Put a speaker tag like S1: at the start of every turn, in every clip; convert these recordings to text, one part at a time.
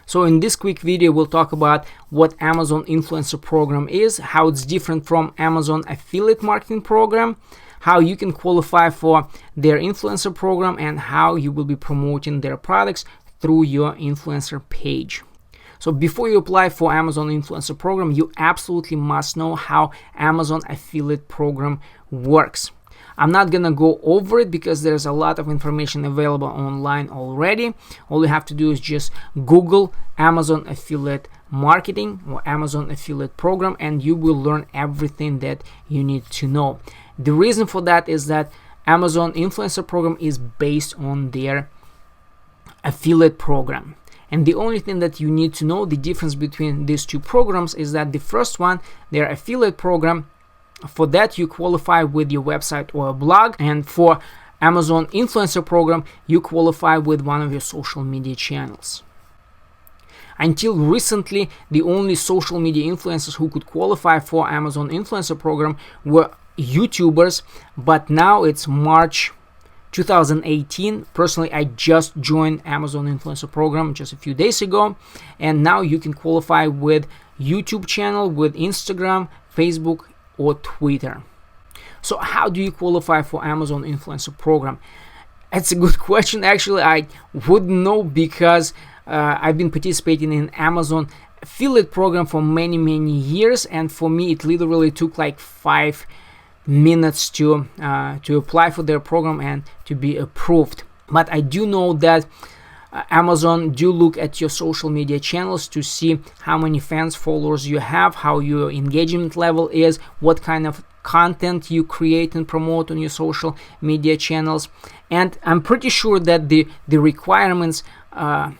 S1: So in this quick video, we'll talk about what Amazon Influencer Program is, how it's different from Amazon Affiliate Marketing Program, how you can qualify for their influencer program, and how you will be promoting their products through your influencer page. So before you apply for Amazon Influencer Program, you absolutely must know how Amazon Affiliate Program works. I'm not gonna go over it because there's a lot of information available online already. All you have to do is just Google Amazon Affiliate Marketing or Amazon Affiliate Program, and you will learn everything that you need to know. The reason for that is that Amazon Influencer Program is based on their affiliate program. And the only thing that you need to know, the difference between these two programs, is that the first one, their affiliate program, for that you qualify with your website or a blog, and for Amazon Influencer Program you qualify with one of your social media channels. Until recently, the only social media influencers who could qualify for Amazon Influencer Program were YouTubers, but now it's March 2018. Personally, I just joined Amazon Influencer Program just a few days ago, and now you can qualify with YouTube channel, with Instagram, Facebook, or Twitter. So how do you qualify for Amazon Influencer Program? It's a good question. Actually, I wouldn't know because I've been participating in Amazon Affiliate Program for many years, and for me it literally took like 5 minutes to apply for their program and to be approved. But I do know that Amazon do look at your social media channels to see how many fans, followers you have, how your engagement level is, what kind of content you create and promote on your social media channels. And I'm pretty sure that the requirements are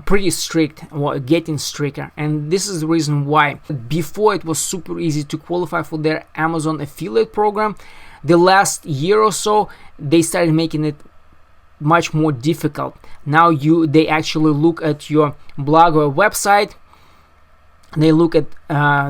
S1: pretty strict, or getting stricter, and this is the reason why. Before it was super easy to qualify for their Amazon Affiliate Program. The last year or so they started making it much more difficult. Now they actually look at your blog or website, they look at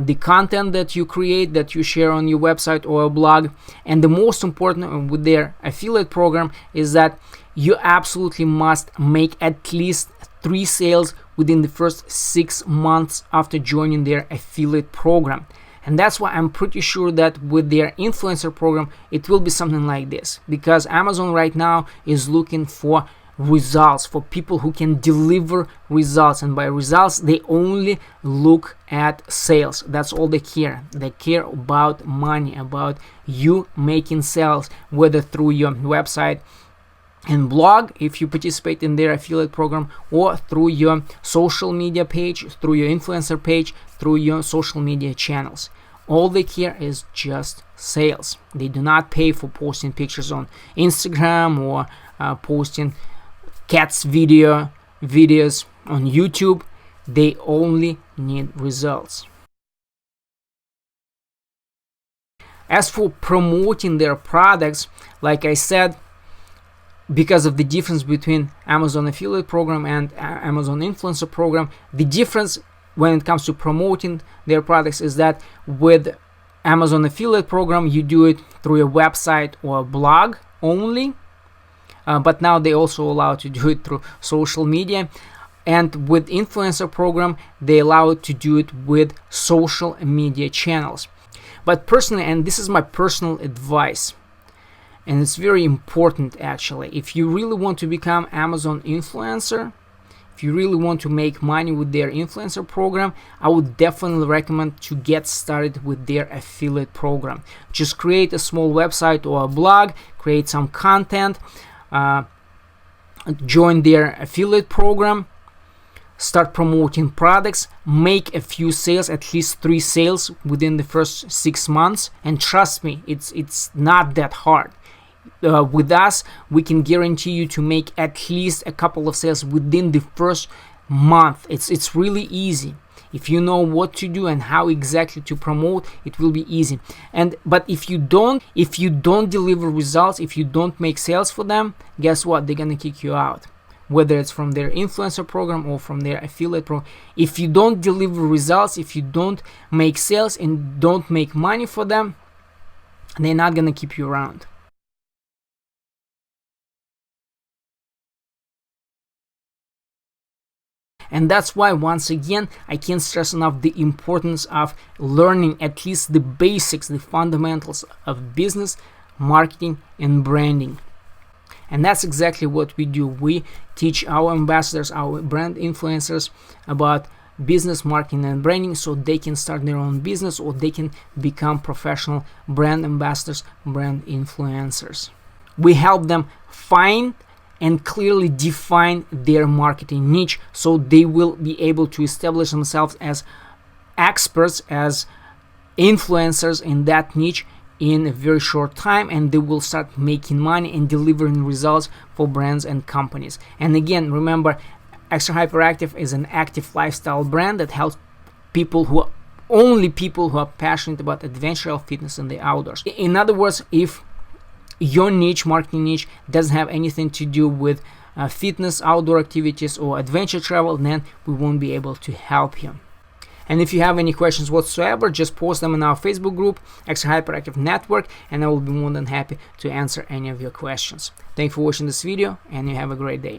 S1: the content that you create, that you share on your website or a blog, and the most important with their affiliate program is that you absolutely must make at least 3 sales within the first 6 months after joining their affiliate program. And that's why I'm pretty sure that with their influencer program it will be something like this, because Amazon right now is looking for results, for people who can deliver results, and by results they only look at sales. That's all they care. They care about money, about you making sales, whether through your website and blog if you participate in their affiliate program, or through your social media page, through your influencer page, through your social media channels. All they care is just sales. They do not pay for posting pictures on Instagram or posting cats videos on YouTube. They only need results. As for promoting their products, like I said, because of the difference between Amazon Affiliate Program and Amazon Influencer Program, the difference when it comes to promoting their products is that with Amazon Affiliate Program you do it through a website or a blog only, but now they also allow to do it through social media. And with Influencer Program they allow to do it with social media channels. But personally, and this is my personal advice, and it's very important actually, if you really want to become Amazon influencer, if you really want to make money with their influencer program, I would definitely recommend to get started with their affiliate program. Just create a small website or a blog, create some content, join their affiliate program, start promoting products, make a few sales, at least 3 sales within the first 6 months, and trust me, it's not that hard. With us, we can guarantee you to make at least a couple of sales within the first month. It's really easy. If you know what to do and how exactly to promote, it will be easy. But if you don't deliver results, if you don't make sales for them, guess what? They're gonna kick you out. Whether it's from their influencer program or from their affiliate program. If you don't deliver results, if you don't make sales and don't make money for them, they're not gonna keep you around. And that's why, once again, I can't stress enough the importance of learning at least the basics, the fundamentals of business, marketing, and branding. And that's exactly what we do. We teach our ambassadors, our brand influencers about business, marketing, and branding, so they can start their own business or they can become professional brand ambassadors, brand influencers. We help them find and clearly define their marketing niche, so they will be able to establish themselves as experts, as influencers in that niche in a very short time, and they will start making money and delivering results for brands and companies. And again, remember, Extra Hyperactive is an active lifestyle brand that helps people who are passionate about adventure, fitness, and the outdoors. In other words, if your niche, marketing niche, doesn't have anything to do with fitness, outdoor activities, or adventure travel, then we won't be able to help you. And if you have any questions whatsoever, just post them in our Facebook group, Extra Hyperactive Network, and I will be more than happy to answer any of your questions. Thank you for watching this video, and you have a great day.